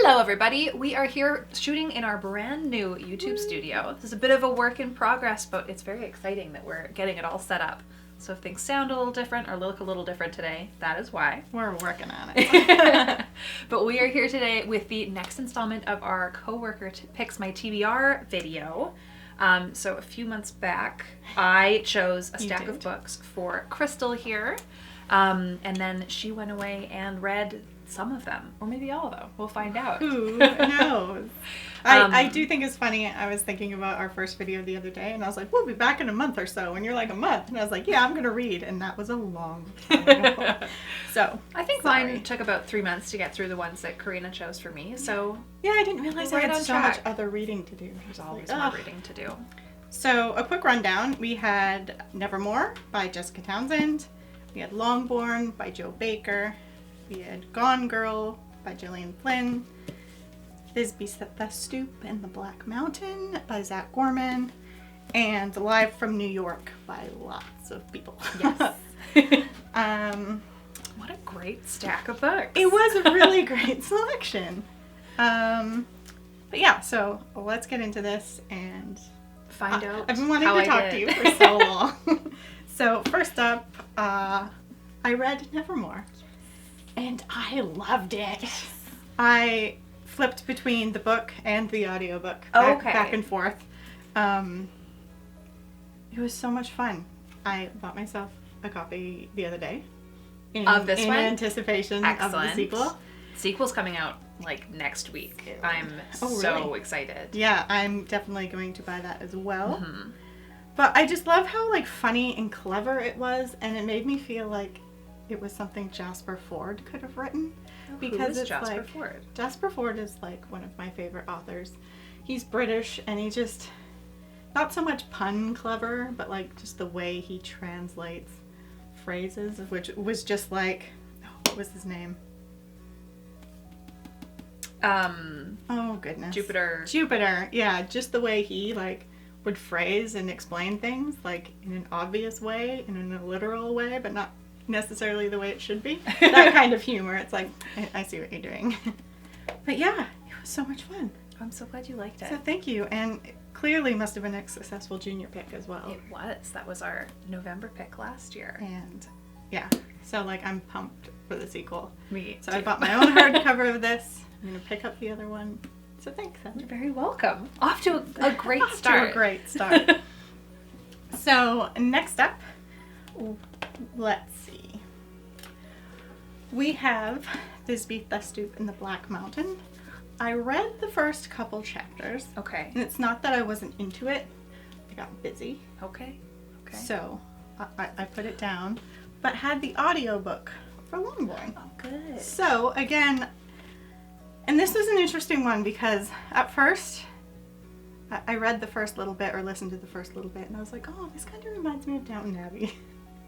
Hello everybody, we are here shooting in our brand new YouTube studio. This is a bit of a work in progress, but it's very exciting that we're getting it all set up. So if things sound a little different or look a little different today, that is why. We're working on it. But we are here today with the next installment of our coworker picks my TBR video. So a few months back, I chose a stack of books for Crystal here. And then she went away and read some of them, or maybe all of them. We'll find out. Who knows? I do think it's funny. I was thinking about our first video the other day, and I was like, we'll be back in a month or so. And you're like, a month? And I was like, yeah, I'm going to read. And that was a long time ago. So, I think mine took about 3 months to get through the ones that Karina chose for me. So, yeah, I didn't realize I had so much other reading to do. There's always more reading to do. So, a quick rundown. We had Nevermore by Jessica Townsend. We had Longborn by Joe Baker. We had Gone Girl by Gillian Flynn. Thisbe the Stoop and the Black Mountain by Zach Gorman. And Live from New York by lots of people. Yes. What a great stack of books. It was a really great selection. But yeah, so let's get into this and find out. I've been wanting to talk to you for so long. So first up, I read Nevermore. And I loved it. I flipped between the book and the audiobook back and forth. It was so much fun. I bought myself a copy the other day. Of this one? In anticipation of the sequel. Sequel's coming out like next week. I'm so excited. Yeah, I'm definitely going to buy that as well. Mm-hmm. But I just love how like funny and clever it was, and it made me feel like it was something Jasper Fforde could have written. Because it's Jasper Fforde? Jasper Fforde is like one of my favorite authors. He's British, and he just, not so much pun clever, but like just the way he translates phrases, which was just like, what was his name? Oh goodness. Jupiter. Yeah, just the way he like would phrase and explain things like in an obvious way and in a literal way, but not necessarily the way it should be. That kind of humor. It's like, I see what you're doing. But yeah, it was so much fun. I'm so glad you liked it. So thank you. And it clearly must have been a successful junior pick as well. It was. That was our November pick last year. And yeah, so like I'm pumped for the sequel. Me So too. I bought my own hardcover of this. I'm going to pick up the other one. So thanks, Heather. You're very welcome. Off to a great start. So next up, let's see. We have Thisbe the Stoop and the Black Mountain. I read the first couple chapters. Okay. And it's not that I wasn't into it. I got busy. Okay. So I put it down, but had the audiobook for Longborn. Oh, good. So again, and this was an interesting one because at first I read the first little bit or listened to the first little bit and I was like, oh, this kind of reminds me of Downton Abbey.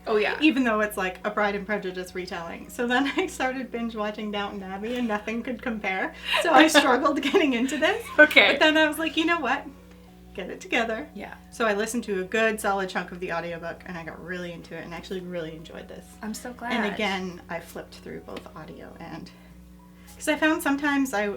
Oh yeah. Even though it's like a Pride and Prejudice retelling. So then I started binge watching Downton Abbey and nothing could compare. So I struggled getting into this. Okay. But then I was like, you know what? Get it together. Yeah. So I listened to a good solid chunk of the audiobook and I got really into it and actually really enjoyed this. I'm so glad. And again, I flipped through both audio and... Because I found sometimes I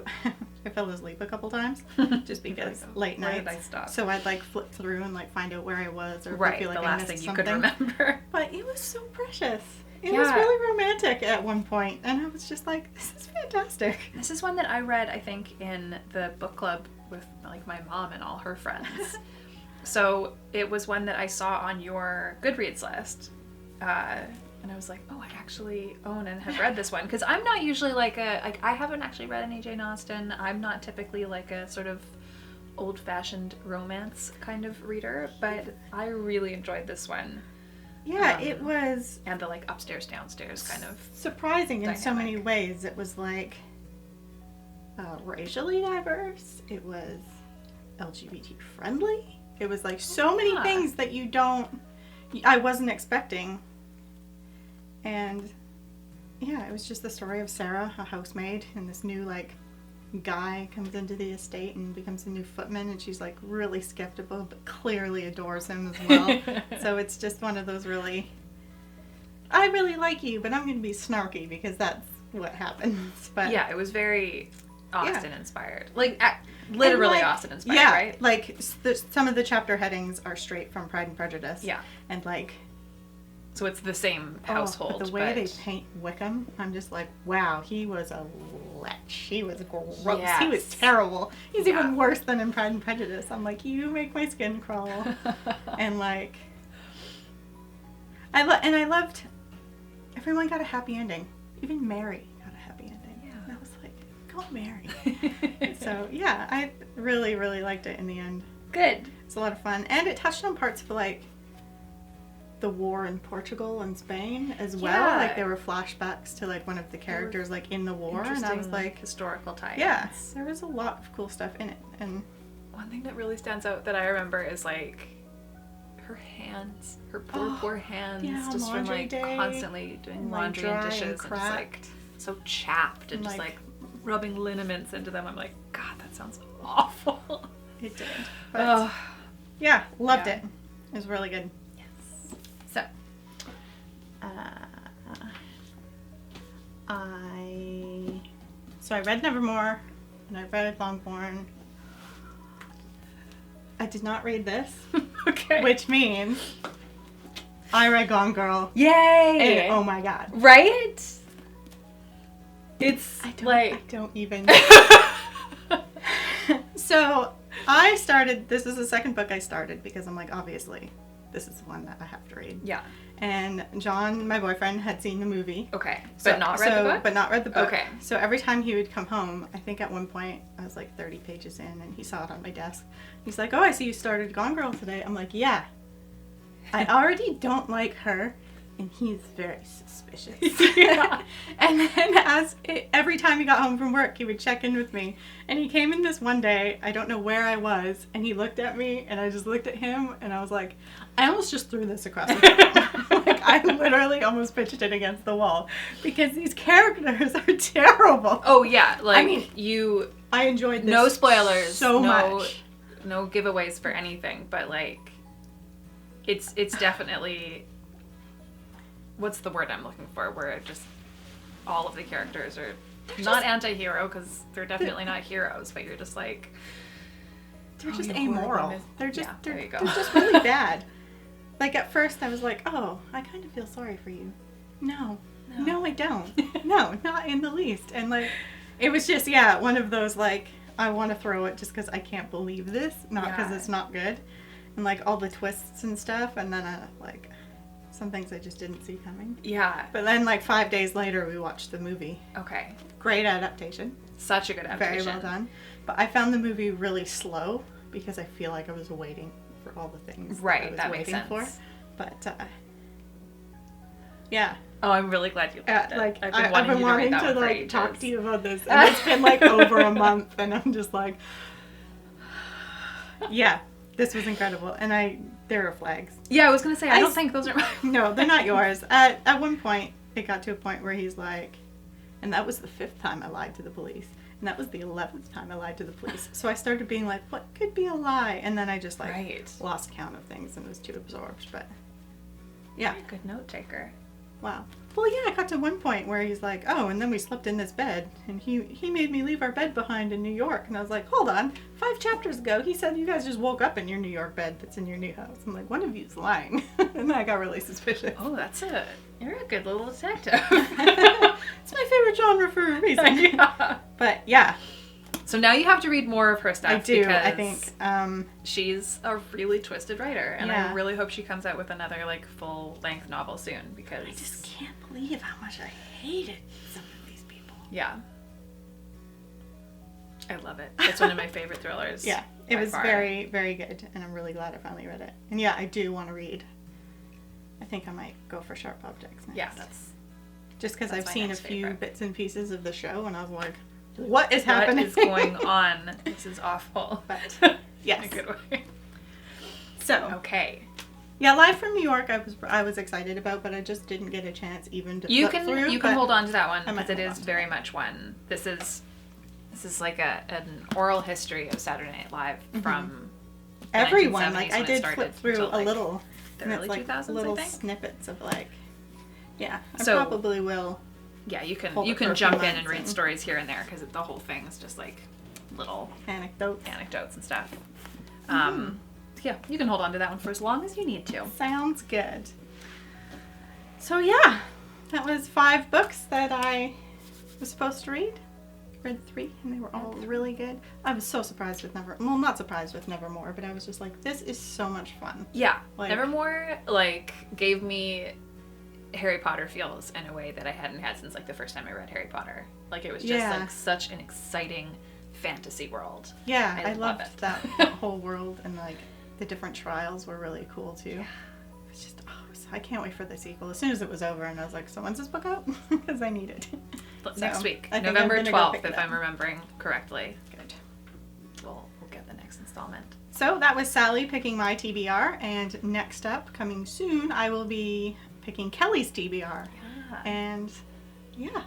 fell asleep a couple times just because late nights. Where did I stop? So I'd like flip through and like find out where I was or feel like the I last missed thing you something. could remember. But it was so precious. It was really romantic at one point, and I was just like, this is fantastic. This is one that I read, I think, in the book club with like my mom and all her friends. So it was one that I saw on your Goodreads list. And I was like, oh, I actually own and have read this one. Because I'm not usually I haven't actually read any Jane Austen. I'm not typically like a sort of old-fashioned romance kind of reader. But I really enjoyed this one. Yeah, it was... And the like upstairs, downstairs kind of surprising dynamic. In so many ways. It was like racially diverse. It was LGBT friendly. It was like so many things that I wasn't expecting. And yeah, it was just the story of Sarah, a housemaid, and this new like guy comes into the estate and becomes a new footman, and she's like really skeptical but clearly adores him as well. So it's just one of those really, I really like you, but I'm going to be snarky because that's what happens. But yeah, it was very Austin inspired. Like literally Austin inspired, right? Like some of the chapter headings are straight from Pride and Prejudice. Yeah. And like, so it's the same household. But the way they paint Wickham, I'm just like, wow, he was a lech. He was gross. Yes. He was terrible. He's even worse than in Pride and Prejudice. I'm like, you make my skin crawl. And like, I loved, everyone got a happy ending. Even Mary got a happy ending. Yeah. And I was like, go Mary. So yeah, I really, really liked it in the end. Good. It's a lot of fun. And it touched on parts of like, the war in Portugal and Spain as well. Like there were flashbacks to like one of the characters like in the war, and I was like, historical tie-ins. Yeah, there was a lot of cool stuff in it. And one thing that really stands out that I remember is like her hands, her poor hands, just from like constantly doing laundry and dishes, and just like so chapped and just like rubbing liniments into them. I'm like, God, that sounds awful. It did. But yeah, loved it. It was really good. So I read Nevermore and I read Longbourn. I did not read this. Okay. Which means I read Gone Girl. Yay! And oh my God. Right? It's I don't even. So I started, this is the second book I started because I'm like, obviously, this is the one that I have to read. Yeah. And John, my boyfriend, had seen the movie. Okay. But not read the book? But not read the book. Okay. So every time he would come home, I think at one point I was like 30 pages in and he saw it on my desk. He's like, oh, I see you started Gone Girl today. I'm like, yeah. I already don't like her. And he's very suspicious. Yeah. And then every time he got home from work, he would check in with me. And he came in this one day, I don't know where I was, and he looked at me, and I just looked at him, and I was like, I almost just threw this across the room. Like, I literally almost pitched it against the wall. Because these characters are terrible. Oh, yeah. Like, I mean, I enjoyed this no spoilers. So much. No giveaways for anything, but, like, it's definitely... What's the word I'm looking for? Where just all of the characters are not anti-hero, because they're definitely not heroes, but you're just like... They're just amoral. They're just, there you go. They're just really bad. Like, at first I was like, oh, I kind of feel sorry for you. No, I don't. No, not in the least. And, like, it was just, one of those, like, I want to throw it just because I can't believe this, not because it's not good. And, like, all the twists and stuff, and then, like... Some things I just didn't see coming. Yeah. But then, like, 5 days later, we watched the movie. Okay. Great adaptation. Such a good adaptation. Very well done. But I found the movie really slow because I feel like I was waiting for all the things that makes sense. For. But, yeah. Oh, I'm really glad you liked it. Like, I've been wanting to like, talk to you about this. And it's been, like, over a month, and I'm just like... Yeah. This was incredible. And there are flags. Yeah, I was going to say, I don't think those are... No, they're not yours. At one point, it got to a point where he's like, and that was the 5th time I lied to the police. And that was the 11th time I lied to the police. So I started being like, what could be a lie? And then I just, like, lost count of things and was too absorbed. But, yeah. Good note taker. Wow. Well, yeah, it got to one point where he's like, oh, and then we slept in this bed, and he made me leave our bed behind in New York. And I was like, hold on, 5 chapters ago, he said you guys just woke up in your New York bed that's in your new house. I'm like, one of you's lying. And I got really suspicious. Oh, you're a good little detective. It's my favorite genre for a reason. Yeah. But, yeah. So now you have to read more of her stuff. I do, I think. She's a really twisted writer, and I really hope she comes out with another, like, full-length novel soon, because... I just can't believe how much I hated some of these people. Yeah. I love it. It's one of my favorite thrillers. Yeah, it was very, very good, and I'm really glad I finally read it. And yeah, I do want to read. I think I might go for Sharp Objects next. Yeah, that's... Just because I've seen a few bits and pieces of the show, and I was like... What is happening? What is going on? This is awful. But yes, in a good way. So okay, yeah, Live from New York. I was excited about, but I just didn't get a chance even to. You can hold on to that one because it is very that. Much one. This is like an oral history of Saturday Night Live from everyone. Like I did flip through like a little. The early 2000s, little I think. Snippets of like. Yeah, I so, probably will Yeah, you Hold it for can a jump few in and months read and- stories here and there because the whole thing is just like little anecdotes. and stuff. Yeah, you can hold on to that one for as long as you need to. Sounds good. So yeah, that was 5 books that I was supposed to read. Read 3, and they were all really good. I was so surprised with not surprised with Nevermore, but I was just like, this is so much fun. Yeah, Like- Nevermore like gave me Harry Potter feels in a way that I hadn't had since like the first time I read Harry Potter. Like it was just Yeah. like such an exciting fantasy world. Yeah, I I love loved it. that whole world, and like the different trials were really cool too. Yeah. It's just, I can't wait for the sequel. As soon as it was over, and I was like, so when's this book out? Because I need it. Next So, week, I think I'm November gonna go 12th, pick it if up. I'm remembering correctly. Good. We'll get the next installment. So that was Sally picking my TBR, and next up, coming soon, I will be picking Kelly's TBR. Yeah. And yeah,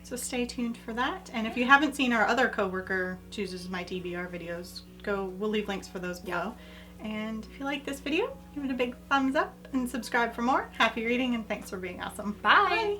so stay tuned for that. And if you haven't seen our other coworker chooses my TBR videos, we'll leave links for those below. And if you like this video, give it a big thumbs up and subscribe for more. Happy reading, and thanks for being awesome. Bye.